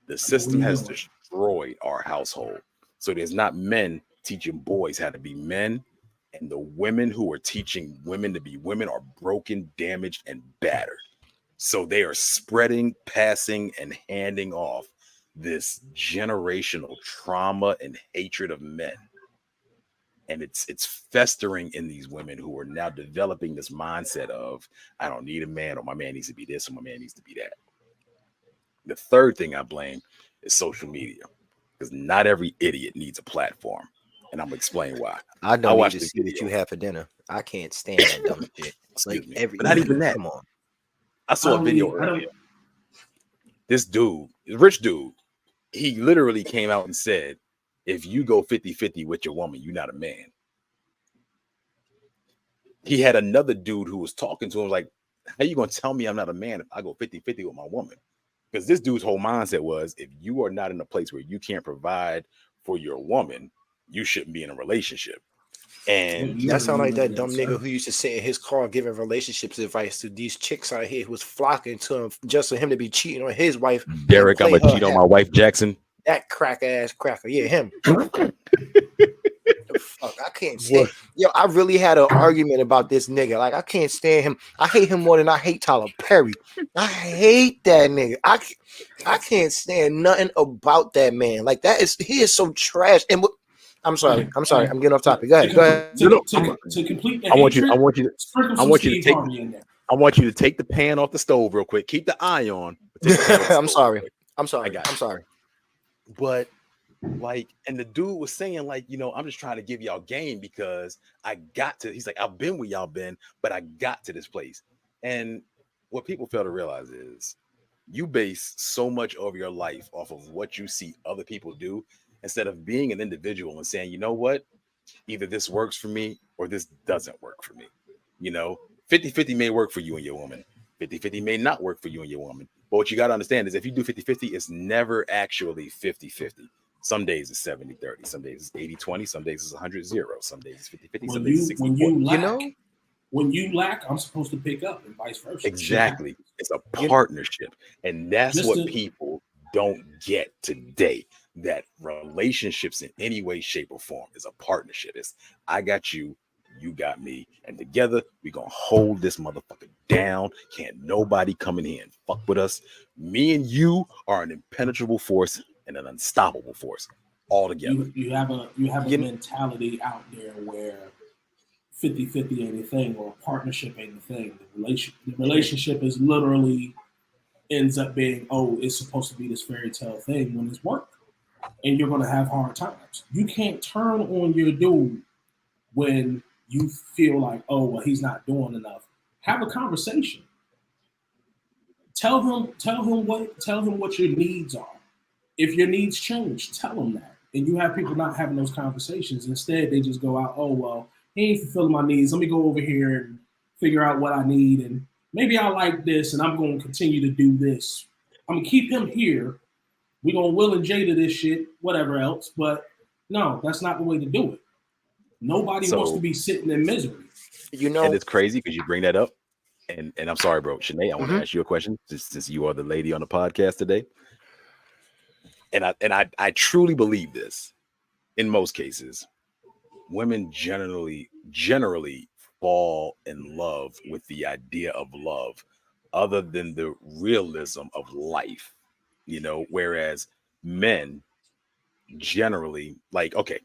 The system has destroyed our household. So there's not men teaching boys how to be men, and the women who are teaching women to be women are broken, damaged, and battered. So they are spreading, passing, and handing off this generational trauma and hatred of men. And it's festering in these women who are now developing this mindset of, I don't need a man, or my man needs to be this, or my man needs to be that. The third thing I blame is social media, because not every idiot needs a platform. And I'm gonna explain why. I don't watched need to the see what video. you have for dinner. I can't stand that dumb shit. Excuse me. Every But not even that. Come on. I saw a video earlier. This dude, rich dude, he literally came out and said, if you go 50-50 with your woman, you're not a man. He had another dude who was talking to him like, how you gonna tell me I'm not a man if I go 50-50 with my woman? Because this dude's whole mindset was, if you are not in a place where you can't provide for your woman, you shouldn't be in a relationship. And That sound like that dumb nigga who used to sit in his car giving relationships advice to these chicks out here who was flocking to him just for him to be cheating on his wife. Derek, I'm gonna cheat on my wife, Jackson. That crack ass cracker. Yeah, him. Fuck, I can't stand. Yo, I really had an argument about this nigga. Like, I can't stand him. I hate him more than I hate Tyler Perry. I hate that nigga. I can't stand nothing about that man. Like, he is so trash. And I'm sorry. I'm getting off topic. Go ahead. To complete the I want you to take the pan off the stove real quick. Keep the eye on. I'm sorry. But like, and the dude was saying, like, I'm just trying to give y'all game because he's like, I've been where y'all been, but I got to this place. And what people fail to realize is you base so much of your life off of what you see other people do, instead of being an individual and saying, you know what, either this works for me or this doesn't work for me. 50-50 may work for you and your woman. 50-50 may not work for you and your woman. But what you got to understand is if you do 50-50, it's never actually 50-50. Some days it's 70-30. Some days it's 80-20. Some days it's 100-0. Some days it's 50-50. Some days it's 60-40. When you lack, I'm supposed to pick up, and vice versa. Exactly. It's a partnership. And that's what people don't get today. That relationships in any way, shape, or form is a partnership. It's I got you, you got me, and together we gonna hold this motherfucker down. Can't nobody come in here and fuck with us. Me and you are an impenetrable force and an unstoppable force all together. You have a mentality out there where 50-50 ain't a thing, or a partnership ain't a thing. The relationship is literally ends up being, it's supposed to be this fairy tale thing when it's work. And you're going to have hard times. You can't turn on your dude when you feel like, he's not doing enough. Have a conversation. Tell him what your needs are. If your needs change, tell him that. And you have people not having those conversations. Instead, they just go out, he ain't fulfilling my needs. Let me go over here and figure out what I need. And maybe I like this, and I'm going to continue to do this. I'm going to keep him here. We're going to Will and Jada this shit, whatever else. But no, that's not the way to do it. Nobody wants to be sitting in misery. And it's crazy because you bring that up. And I'm sorry, bro. Shanae, I want to ask you a question since you are the lady on the podcast today. And I truly believe this in most cases. women generally fall in love with the idea of love other than the realism of life, whereas men generally, like, okay,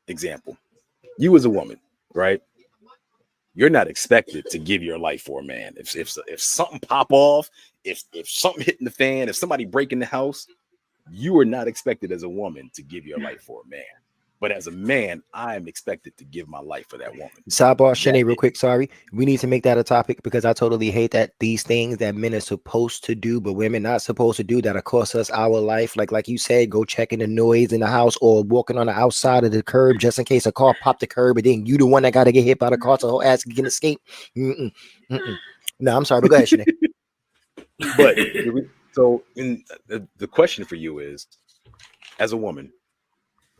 example, you as a woman, right? You're not expected to give your life for a man. If something pop off, if something hitting the fan, if somebody breaking the house, you are not expected as a woman to give your life for a man. But as a man, I am expected to give my life for that woman. Sidebar, Shanae, real quick. Sorry. We need to make that a topic because I totally hate that these things that men are supposed to do, but women not supposed to do that'll cost us our life. Like you said, go checking the noise in the house or walking on the outside of the curb just in case a car popped the curb and then you the one that got to get hit by the car so her ass can escape. No, I'm sorry, but go ahead, Shanae. But so in the question for you is, as a woman,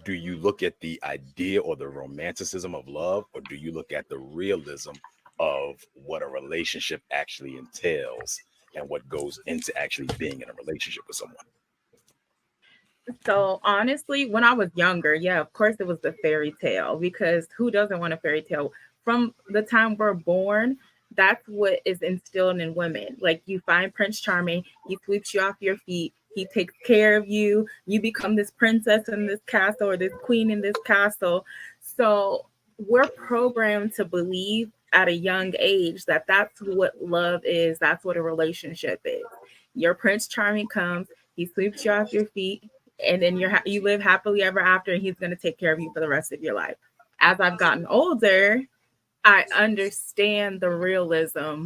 do you look at the idea or the romanticism of love, or do you look at the realism of what a relationship actually entails and what goes into actually being in a relationship with someone? So honestly, when I was younger, yeah, of course it was the fairy tale, because who doesn't want a fairy tale? From the time we're born, that's what is instilled in women. Like, you find Prince Charming, he sweeps you off your feet, he takes care of you, you become this princess in this castle or this queen in this castle. So we're programmed to believe at a young age that that's what love is, that's what a relationship is. Your Prince Charming comes, he sweeps you off your feet, and then you live happily ever after, and he's going to take care of you for the rest of your life. As I've gotten older, I understand the realism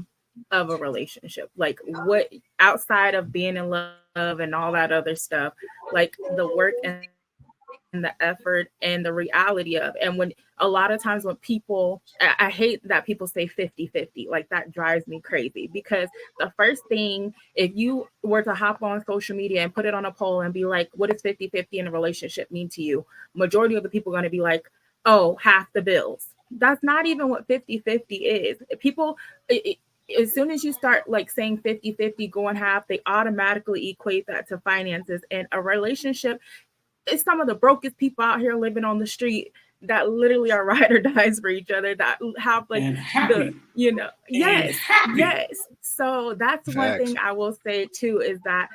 of a relationship, like what outside of being in love and all that other stuff, like the work and the effort and the reality of. And when a lot of times when people, I hate that people say 50-50, like that drives me crazy, because the first thing, if you were to hop on social media and put it on a poll and be like, what does 50-50 in a relationship mean to you? Majority of the people are going to be like, oh, half the bills. That's not even what 50-50 is. People, as soon as you start like saying 50-50, going half, they automatically equate that to finances. And a relationship is some of the brokest people out here living on the street that literally are ride or dies for each other, that have like the, yes. So that's Facts. one thing I will say too, is that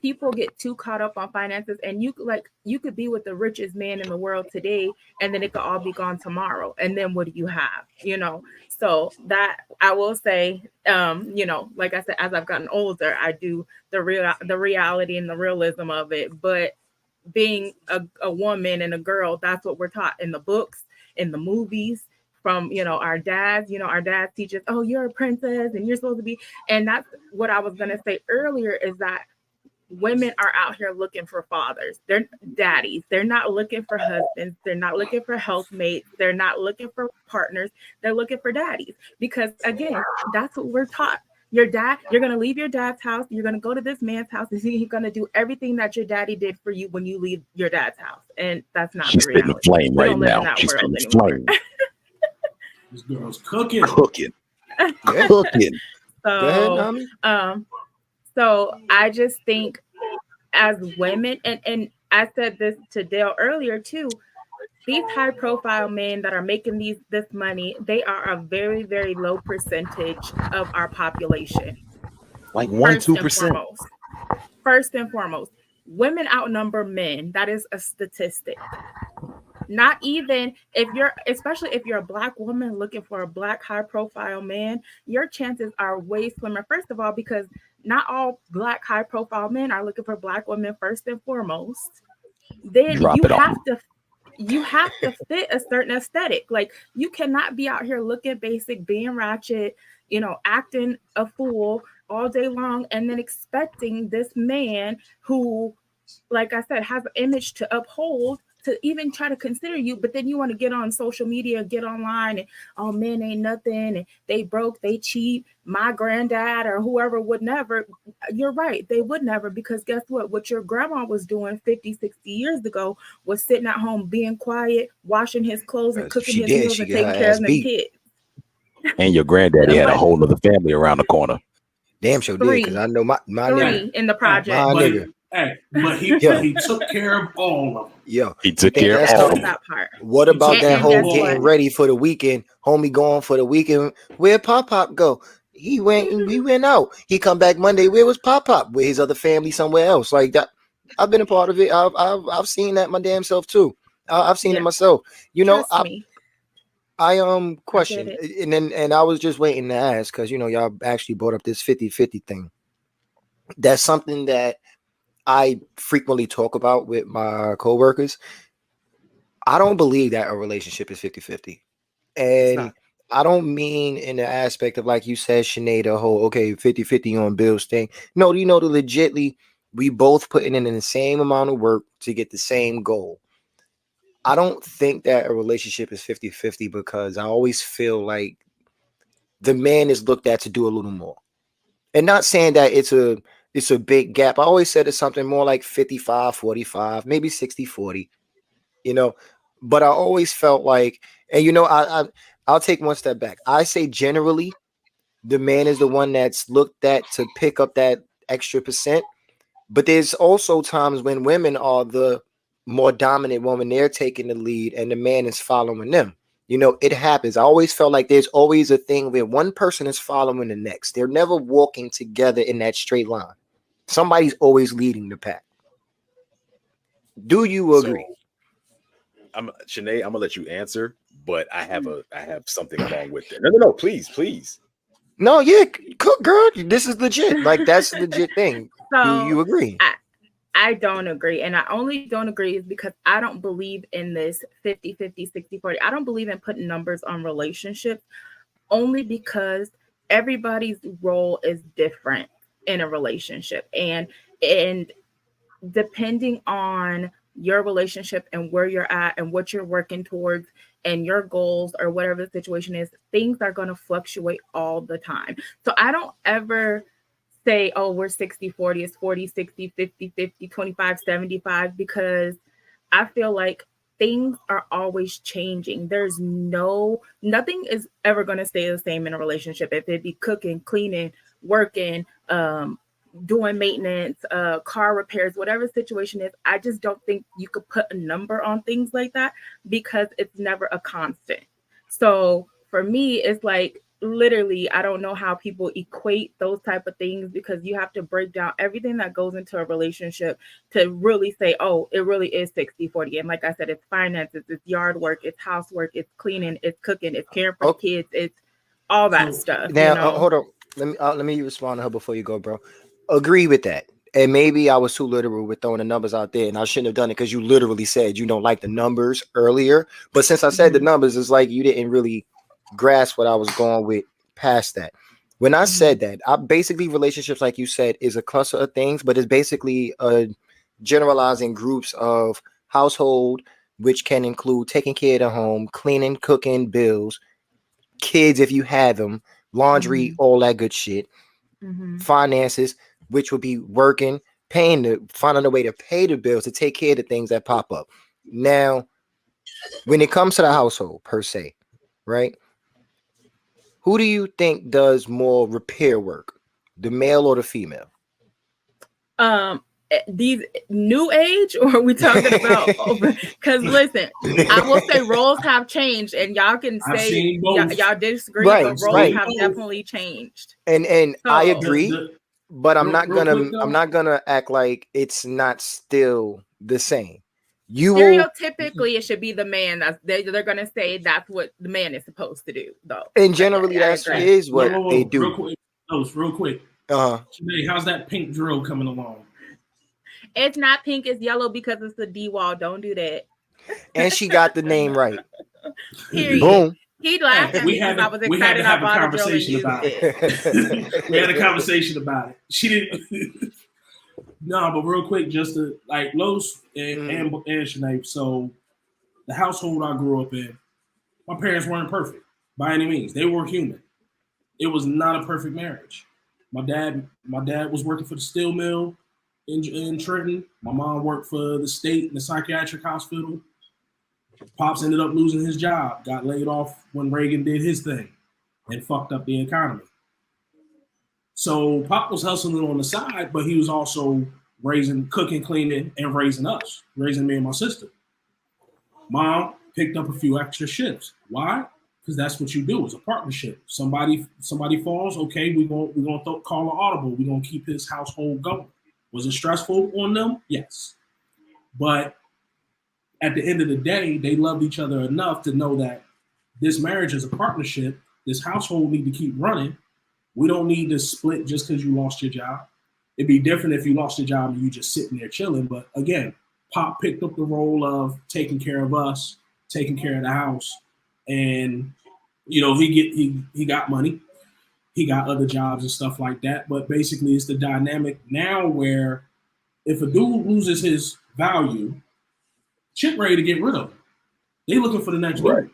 people get too caught up on finances, and you could be with the richest man in the world today, and then it could all be gone tomorrow. And then what do you have? So that I will say, like I said, as I've gotten older, I do the reality and the realism of it. But being a woman and a girl, that's what we're taught in the books, in the movies, from our dads. Our dads teach us, oh, you're a princess and you're supposed to be. And that's what I was going to say earlier, is that women are out here looking for fathers. They're daddies. They're not looking for husbands. They're not looking for healthmates. They're not looking for partners. They're looking for daddies, because again, that's what we're taught. Your dad, you're going to leave your dad's house. You're going to go to this man's house, and he's going to do everything that your daddy did for you when you leave your dad's house. And that's not She's the reality. spitting flame We right don't live in now. that She's world spitting anymore. flame. This girl's cooking. Cooking. Go ahead, Nami. So I just think, as women, and I said this to Dale earlier too, these high profile men that are making this money, they are a very, very low percentage of our population. Like 1-2%. First and foremost, women outnumber men. That is a statistic. Not even especially if you're a Black woman looking for a Black high profile man, your chances are way slimmer. First of all, because not all Black high profile men are looking for Black women first and foremost. Then you have to fit a certain aesthetic. Like, you cannot be out here looking basic, being ratchet, acting a fool all day long, and then expecting this man who, like I said, has an image to uphold to even try to consider you. But then you want to get on social media, get online, and oh, men ain't nothing, and they broke, they cheat, my granddad or whoever would never. You're right, they would never, because guess what your grandma was doing 50-60 years ago was sitting at home being quiet, washing his clothes and cooking his meals and taking care of them kids. And your granddaddy had a whole other family around the corner. Damn sure did, because I know my nigga in the project. my nigga But he took care of all of them. Yo, He took And care of that's all how- of them. That part. what about took that and whole guess getting what? ready for the weekend? Homie going for the weekend. Where Pop Pop go? He went out. He come back Monday. Where was Pop Pop? With his other family somewhere else. Like that. I've been a part of it. I've seen that my damn self too. I've seen it Yeah. myself. You know, Trust me. I question it. and I was just waiting to ask because y'all actually brought up this 50-50 thing. That's something that I frequently talk about with my coworkers. I don't believe that a relationship is 50-50. And not. I don't mean in the aspect of, like you said, Sinead, the whole 50-50 on bills thing. No, the legitly we both putting in the same amount of work to get the same goal. I don't think that a relationship is 50-50 because I always feel like the man is looked at to do a little more. And not saying that it's a big gap. I always said it's something more like 55-45, maybe 60-40, but I always felt like, and I'll take one step back. I say generally the man is the one that's looked at to pick up that extra percent, but there's also times when women are the more dominant woman, they're taking the lead and the man is following them. It happens. I always felt like there's always a thing where one person is following the next. They're never walking together in that straight line. Somebody's always leading the pack. Do you agree? So, Sinead, I'm gonna let you answer, but I have something along with it. No, please. No, yeah, cook, girl. This is legit. Like, that's a legit thing. So Do you agree? I don't agree. And I only don't agree is because I don't believe in this 50-50, 60-40. I don't believe in putting numbers on relationships only because everybody's role is different in a relationship. And depending on your relationship and where you're at and what you're working towards and your goals or whatever the situation is, things are going to fluctuate all the time. So I don't ever say, oh, we're 60-40, it's 40-60, 50-50, 25-75, because I feel like things are always changing. There's nothing is ever going to stay the same in a relationship. If it be cooking, cleaning, working, doing maintenance, car repairs, whatever the situation is, I just don't think you could put a number on things like that because it's never a constant. So for me, it's like, literally, I don't know how people equate those type of things because you have to break down everything that goes into a relationship to really say, oh, it really is 60-40. And like I said, it's finances, it's yard work, it's housework, it's cleaning, it's cooking, it's caring for kids, it's all that stuff. Now, hold on. Let me respond to her before you go, bro. Agree with that. And maybe I was too literal with throwing the numbers out there, and I shouldn't have done it because you literally said you don't like the numbers earlier. But since I said the numbers, it's like you didn't really grasp what I was going with past that. When I said that, basically relationships, like you said, is a cluster of things, but it's basically generalizing groups of household, which can include taking care of the home, cleaning, cooking, bills, kids if you have them, laundry, all that good shit, finances, which would be working, finding a way to pay the bills, to take care of the things that pop up. Now, when it comes to the household per se, right? Who do you think does more repair work, the male or the female? These new age, or are we talking about? Because listen, I will say roles have changed, and y'all can say y'all disagree, but roles have definitely changed. And so, I agree, but I'm not gonna act like it's not still the same. Stereotypically, it should be the man they're gonna say that's what the man is supposed to do, though. And generally, that's what they do. Real quick. Today, how's that pink drill coming along? It's not pink, it's yellow because it's a D-wall. Don't do that. And she got the name right. Period. Boom. He laughed at me because I was excited about a conversation about it. We had a conversation about it. She didn't. No, but real quick, just to like Los and Sinead. So the household I grew up in, my parents weren't perfect by any means. They were human. It was not a perfect marriage. My dad was working for the steel mill in Trenton. My mom worked for the state in the psychiatric hospital. Pops ended up losing his job, got laid off when Reagan did his thing and fucked up the economy. So Pop was hustling on the side, but he was also raising, cooking, cleaning, and raising us, raising me and my sister. Mom picked up a few extra shifts. Why? Because that's what you do. It's a partnership. Somebody falls. Okay, we're gonna call an audible. We're gonna keep his household going. Was it stressful on them? Yes, but at the end of the day, they loved each other enough to know that this marriage is a partnership. This household need to keep running. We don't need to split just because you lost your job. It'd be different if you lost your job and you just sitting there chilling. But again, Pop picked up the role of taking care of us, taking care of the house, and he got money, he got other jobs and stuff like that. But basically, it's the dynamic now where if a dude loses his value, chick ready to get rid of him. They looking for the next dude.